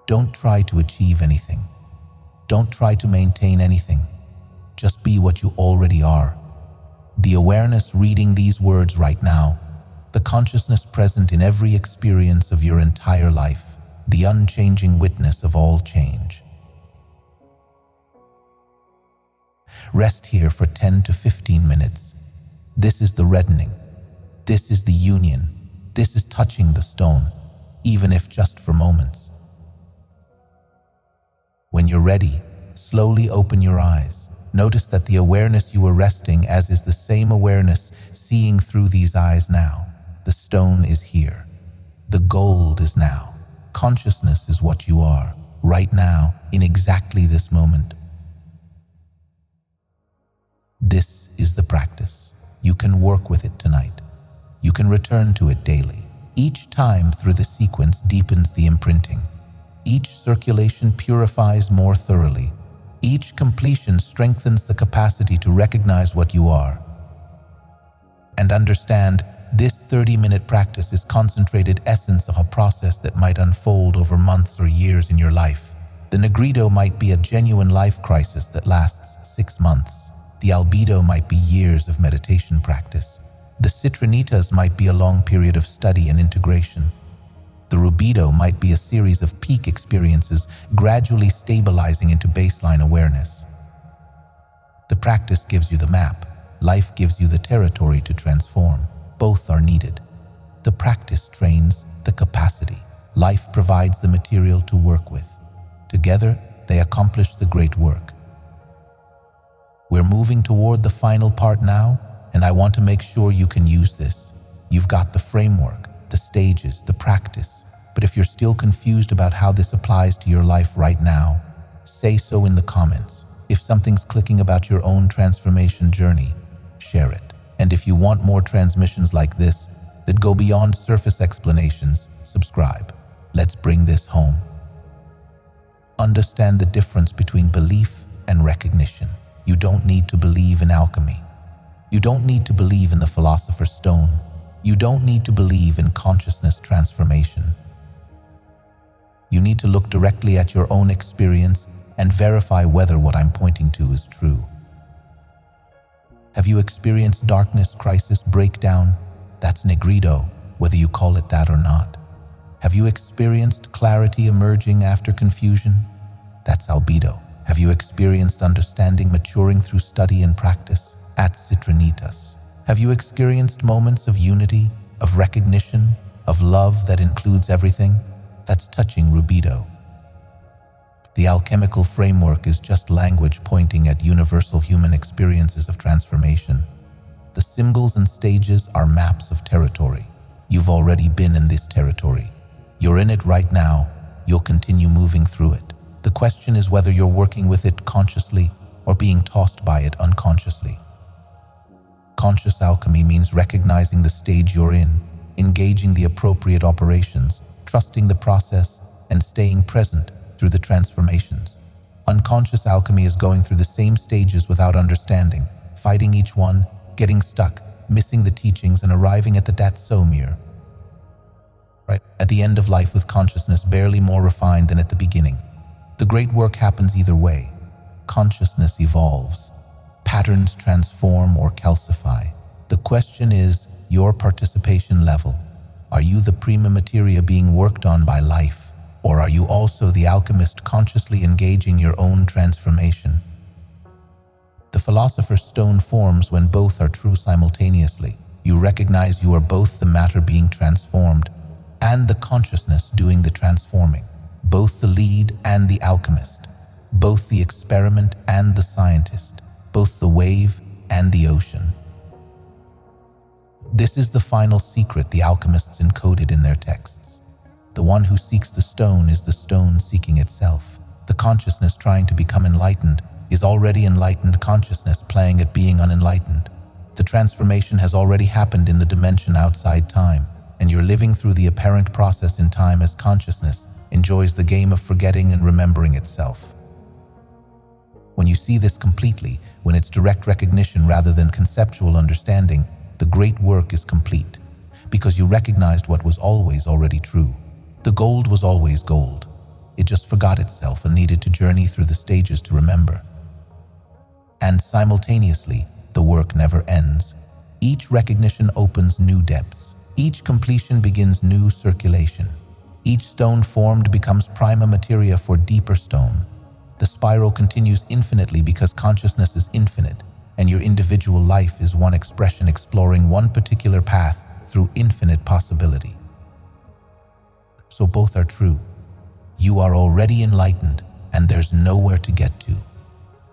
Don't try to achieve anything. Don't try to maintain anything. Just be what you already are. The awareness reading these words right now, the consciousness present in every experience of your entire life, the unchanging witness of all change. Rest here for 10 to 15 minutes. This is the reddening. This is the union. This is touching the stone. even if just for moments. When you're ready, slowly open your eyes. Notice that the awareness you were resting as is the same awareness seeing through these eyes now. The stone is here. The gold is now. Consciousness is what you are, right now, in exactly this moment. This is the practice. You can work with it tonight. You can return to it daily. Each time through the sequence deepens the imprinting. Each circulation purifies more thoroughly. Each completion strengthens the capacity to recognize what you are. And understand, this 30-minute practice is concentrated essence of a process that might unfold over months or years in your life. The Nigredo might be a genuine life crisis that lasts 6 months. The Albedo might be years of meditation practice. The Citrinitas might be a long period of study and integration. The Rubedo might be a series of peak experiences gradually stabilizing into baseline awareness. The practice gives you the map. Life gives you the territory to transform. Both are needed. The practice trains the capacity. Life provides the material to work with. Together, they accomplish the great work. We're moving toward the final part now, and I want to make sure you can use this. You've got the framework, the stages, the practice. But if you're still confused about how this applies to your life right now, say so in the comments. If something's clicking about your own transformation journey, share it. And if you want more transmissions like this that go beyond surface explanations, subscribe. Let's bring this home. Understand the difference between belief and recognition. You don't need to believe in alchemy. You don't need to believe in the Philosopher's Stone. You don't need to believe in consciousness transformation. You need to look directly at your own experience and verify whether what I'm pointing to is true. Have you experienced darkness, crisis, breakdown? That's Nigredo, whether you call it that or not. Have you experienced clarity emerging after confusion? That's Albedo. Have you experienced understanding maturing through study and practice? At Citrinitas. Have you experienced moments of unity, of recognition, of love that includes everything? That's touching Rubedo. The alchemical framework is just language pointing at universal human experiences of transformation. The symbols and stages are maps of territory. You've already been in this territory. You're in it right now. You'll continue moving through it. The question is whether you're working with it consciously or being tossed by it unconsciously. Conscious alchemy means recognizing the stage you're in, engaging the appropriate operations, trusting the process, and staying present through the transformations. Unconscious alchemy is going through the same stages without understanding, fighting each one, getting stuck, missing the teachings, and arriving at the Datsomir. Right? At the end of life with consciousness barely more refined than at the beginning. The great work happens either way. Consciousness evolves. Patterns transform or calcify. The question is your participation level. Are you the prima materia being worked on by life? Or are you also the alchemist consciously engaging your own transformation? The Philosopher's Stone forms when both are true simultaneously. You recognize you are both the matter being transformed and the consciousness doing the transforming, both the lead and the alchemist, both the experiment and the scientist, both the wave and the ocean. This is the final secret the alchemists encoded in their texts. The one who seeks the stone is the stone seeking itself. The consciousness trying to become enlightened is already enlightened consciousness playing at being unenlightened. The transformation has already happened in the dimension outside time, and you're living through the apparent process in time as consciousness enjoys the game of forgetting and remembering itself. When you see this completely, when it's direct recognition rather than conceptual understanding, the great work is complete, because you recognized what was always already true. The gold was always gold. It just forgot itself and needed to journey through the stages to remember. And simultaneously, the work never ends. Each recognition opens new depths. Each completion begins new circulation. Each stone formed becomes prima materia for deeper stone. The spiral continues infinitely because consciousness is infinite, and your individual life is one expression exploring one particular path through infinite possibility. so both are true. You are already enlightened, and there's nowhere to get to.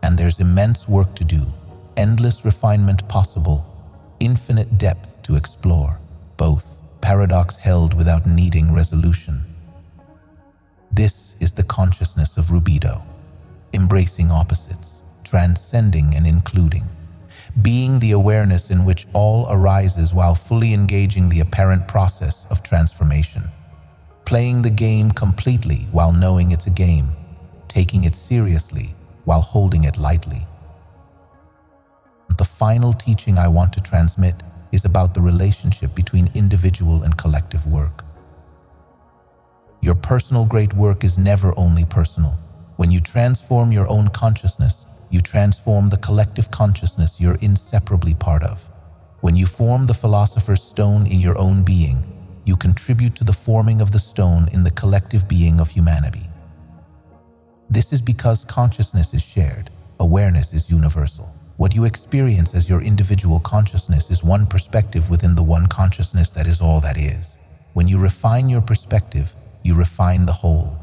And there's immense work to do, endless refinement possible, infinite depth to explore, both paradox held without needing resolution. This is the consciousness of Rubedo, embracing opposites, transcending and including, being the awareness in which all arises while fully engaging the apparent process of transformation, playing the game completely while knowing it's a game, taking it seriously while holding it lightly. The final teaching I want to transmit is about the relationship between individual and collective work. Your personal great work is never only personal. When you transform your own consciousness, you transform the collective consciousness you're inseparably part of. When you form the Philosopher's Stone in your own being, you contribute to the forming of the stone in the collective being of humanity. This is because consciousness is shared, awareness is universal. What you experience as your individual consciousness is one perspective within the one consciousness that is all that is. When you refine your perspective, you refine the whole.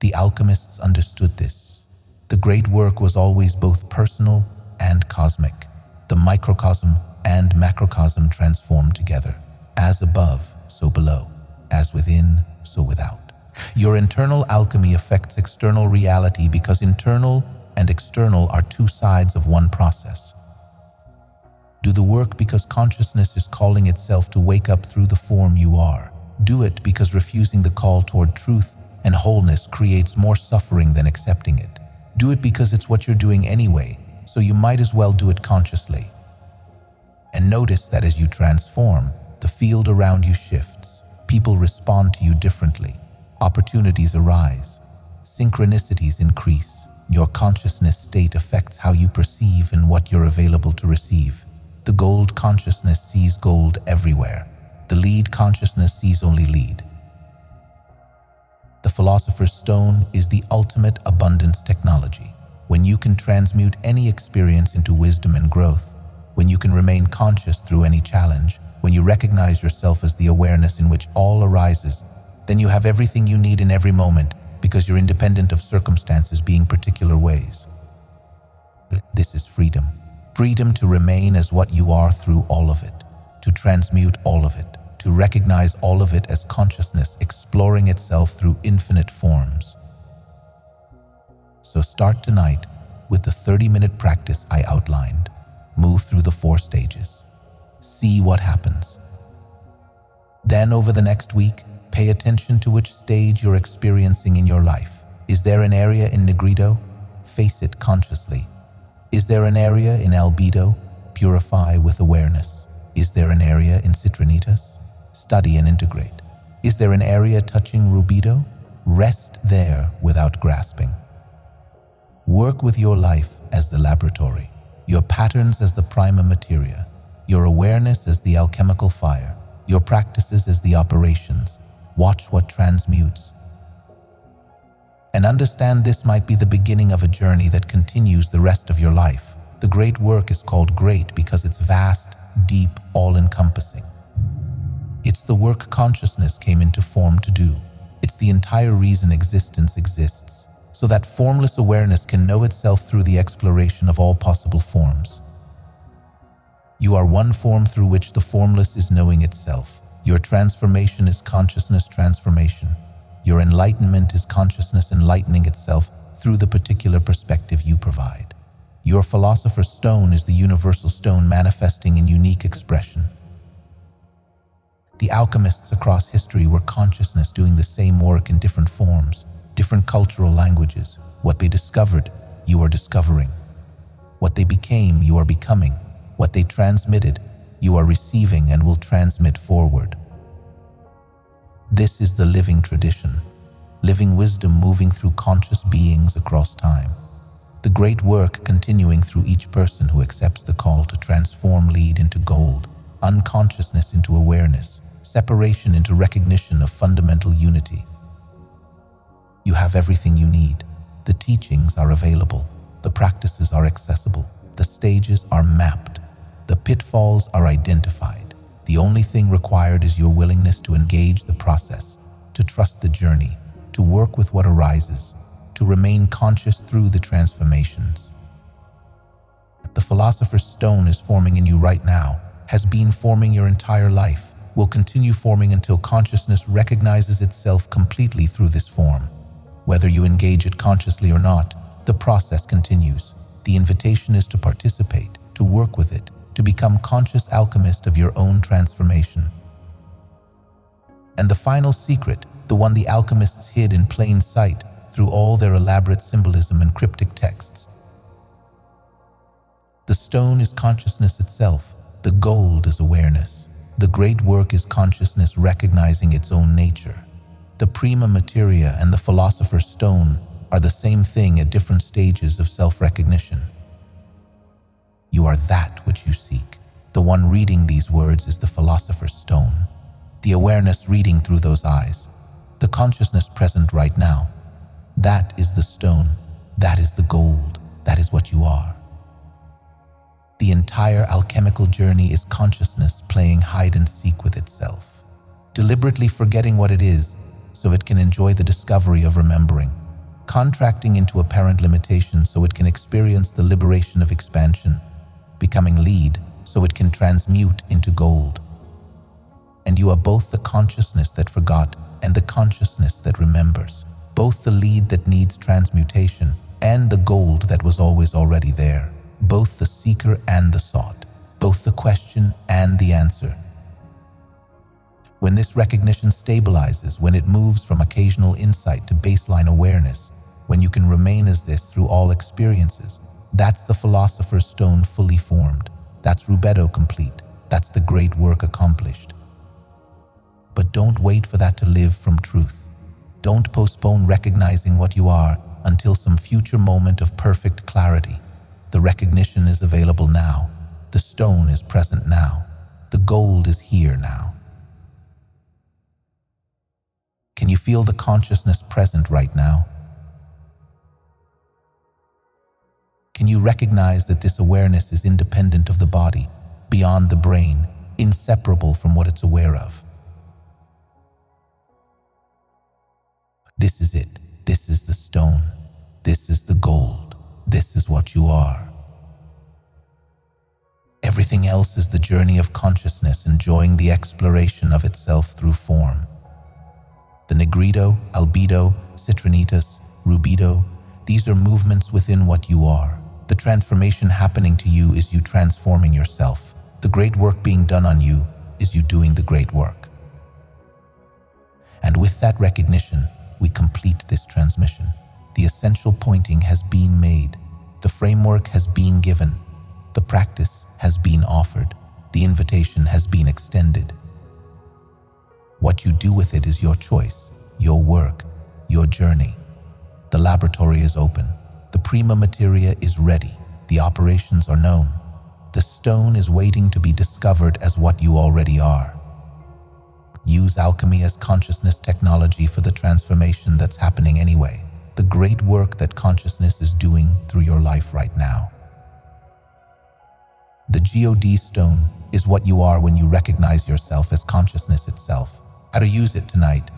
The alchemists understood this. The great work was always both personal and cosmic. The microcosm and macrocosm transformed together. As above, so below. As within, so without. Your internal alchemy affects external reality because internal and external are two sides of one process. Do the work because consciousness is calling itself to wake up through the form you are. Do it because refusing the call toward truth and wholeness creates more suffering than accepting it. Do it because it's what you're doing anyway, so you might as well do it consciously. And notice that as you transform, the field around you shifts. People respond to you differently. Opportunities arise. Synchronicities increase. Your consciousness state affects how you perceive and what you're available to receive. The gold consciousness sees gold everywhere. The lead consciousness sees only lead. The Philosopher's Stone is the ultimate abundance technology. When you can transmute any experience into wisdom and growth, when you can remain conscious through any challenge, when you recognize yourself as the awareness in which all arises, then you have everything you need in every moment because you're independent of circumstances being particular ways. This is freedom. Freedom to remain as what you are through all of it, to transmute all of it, to recognize all of it as consciousness exploring itself through infinite forms. So start tonight with the 30-minute practice I outlined. Move through the 4 stages. See what happens. Then over the next week, pay attention to which stage you're experiencing in your life. Is there an area in Nigredo? Face it consciously. Is there an area in Albedo? Purify with awareness. Is there an area in Citrinitas? Study and integrate. Is there an area touching Rubedo? Rest there without grasping. Work with your life as the laboratory, your patterns as the prima materia, your awareness as the alchemical fire, your practices as the operations. Watch what transmutes. And understand this might be the beginning of a journey that continues the rest of your life. The great work is called great because it's vast, deep, all-encompassing. It's the work consciousness came into form to do. It's the entire reason existence exists, so that formless awareness can know itself through the exploration of all possible forms. You are one form through which the formless is knowing itself. Your transformation is consciousness transformation. Your enlightenment is consciousness enlightening itself through the particular perspective you provide. Your Philosopher's Stone is the universal stone manifesting in unique expression. The alchemists across history were consciousness doing the same work in different forms, different cultural languages. What they discovered, you are discovering. What they became, you are becoming. What they transmitted, you are receiving and will transmit forward. This is the living tradition, living wisdom moving through conscious beings across time. The great work continuing through each person who accepts the call to transform lead into gold, unconsciousness into awareness, separation into recognition of fundamental unity. You have everything you need. The teachings are available. The practices are accessible. The stages are mapped. The pitfalls are identified. The only thing required is your willingness to engage the process, to trust the journey, to work with what arises, to remain conscious through the transformations. The Philosopher's Stone is forming in you right now, has been forming your entire life, will continue forming until consciousness recognizes itself completely through this form. Whether you engage it consciously or not, the process continues. The invitation is to participate, to work with it, to become conscious alchemist of your own transformation. And the final secret, the one the alchemists hid in plain sight through all their elaborate symbolism and cryptic texts. The stone is consciousness itself. The gold is awareness. The great work is consciousness recognizing its own nature. The prima materia and the Philosopher's Stone are the same thing at different stages of self-recognition. You are that which you seek. The one reading these words is the Philosopher's Stone, the awareness reading through those eyes, the consciousness present right now. That is the stone, that is the gold, that is what you are. The entire alchemical journey is consciousness playing hide and seek with itself, deliberately forgetting what it is so it can enjoy the discovery of remembering, contracting into apparent limitation so it can experience the liberation of expansion, becoming lead so it can transmute into gold. And you are both the consciousness that forgot and the consciousness that remembers, both the lead that needs transmutation and the gold that was always already there, both the seeker and the sought, both the question and the answer. When this recognition stabilizes, when it moves from occasional insight to baseline awareness, when you can remain as this through all experiences, that's the Philosopher's Stone fully formed. That's Rubedo complete. That's the great work accomplished. But don't wait for that to live from truth. Don't postpone recognizing what you are until some future moment of perfect clarity. The recognition is available now. The stone is present now. The gold is here now. Can you feel the consciousness present right now? Can you recognize that this awareness is independent of the body, beyond the brain, inseparable from what it's aware of? This is it. This is the stone. This is the gold. This is what you are. Everything else is the journey of consciousness enjoying the exploration of itself through form. The Nigredo, Albedo, Citrinitas, Rubedo, these are movements within what you are. The transformation happening to you is you transforming yourself. The great work being done on you is you doing the great work. And with that recognition, we complete this transmission. The essential pointing has been made. The framework has been given. The practice has been offered. The invitation has been extended. What you do with it is your choice, your work, your journey. The laboratory is open. The prima materia is ready. The operations are known. The stone is waiting to be discovered as what you already are. Use alchemy as consciousness technology for the transformation that's happening anyway. The great work that consciousness is doing through your life right now. The God stone is what you are when you recognize yourself as consciousness itself. How to use it tonight?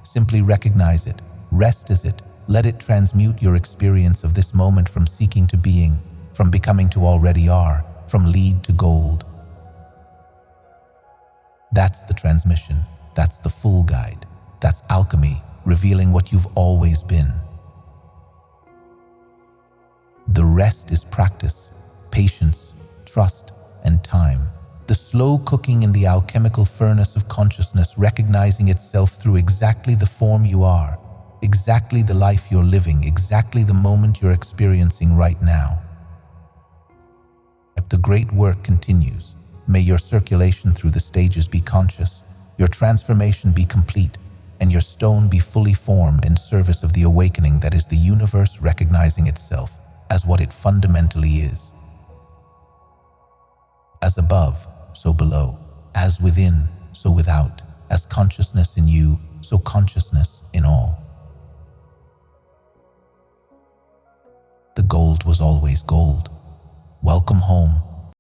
Simply recognize it, rest as it, let it transmute your experience of this moment from seeking to being, from becoming to already are, from lead to gold. That's the transmission. That's the full guide. That's alchemy, revealing what you've always been. The rest is practice, patience, trust, and time. The slow cooking in the alchemical furnace of consciousness, recognizing itself through exactly the form you are, exactly the life you're living, exactly the moment you're experiencing right now. The great work continues. May your circulation through the stages be conscious, your transformation be complete, and your stone be fully formed in service of the awakening that is the universe recognizing itself as what it fundamentally is. As above, so below. As within, so without. As consciousness in you, so consciousness in all. The gold was always gold. Welcome home.